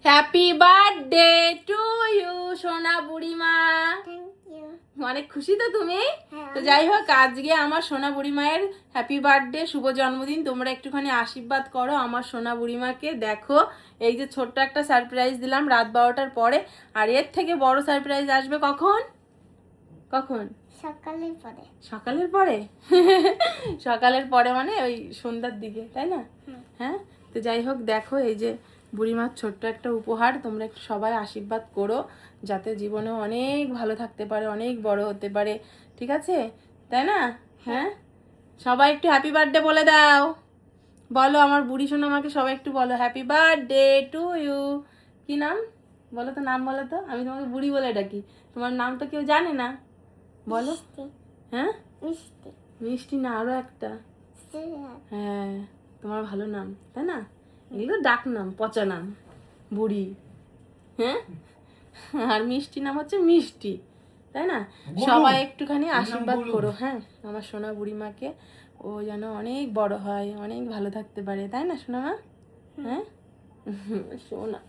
Happy birthday to you সোনা বুড়িমা। অনেক খুশি তো তুমি? তো যাই হোক, আজকে আমার সোনা বুড়িমায়ের হ্যাপি বার্থডে, শুভ জন্মদিন। তোমরা একটুখানি আশীর্বাদ করো আমার সোনা বুড়িমাকে। দেখো, এই যে ছোট্ট একটা সারপ্রাইজ দিলাম রাত 12টার পরে, আর এর থেকে বড় সারপ্রাইজ আসবে কখন? কখন? সকালের পরে। সকালের পরে? সকালের পরে মানে ওই সন্ধ্যার দিকে, তাই না? হ্যাঁ। তো যাই হোক, দেখো এই যে বুড়িমার ছোট্ট একটা উপহার। তোমরা একটু সবাই আশীর্বাদ করো যাতে জীবনে অনেক ভালো থাকতে পারে, অনেক বড় হতে পারে, ঠিক আছে? তাই না? হ্যাঁ, সবাই একটু হ্যাপি বার্থডে বলে দাও। বলো আমার বুড়ি শোনো, আমাকে সবাই একটু বলো হ্যাপি বার্থডে টু ইউ। কি নাম বলো তো? নাম বলো তো। আমি তোমাকে বুড়ি বলে ডাকি, তোমার নাম তো কেউ জানে না। বলো। হ্যাঁ, মিষ্টি। মিষ্টি না, আরো একটা। হ্যাঁ, তোমার ভালো নাম, তাই না? এগুলো ডাক নাম, পচা নাম, বুড়ি। হ্যাঁ, আর মিষ্টি নাম হচ্ছে মিষ্টি, তাই না? সবাই একটুখানি আশীর্বাদ করো, হ্যাঁ, আমার সোনা বুড়িমাকে। ও যেন অনেক বড় হয়, অনেক ভালো থাকতে পারে, তাই না সোনা মা? হ্যাঁ, সোনা।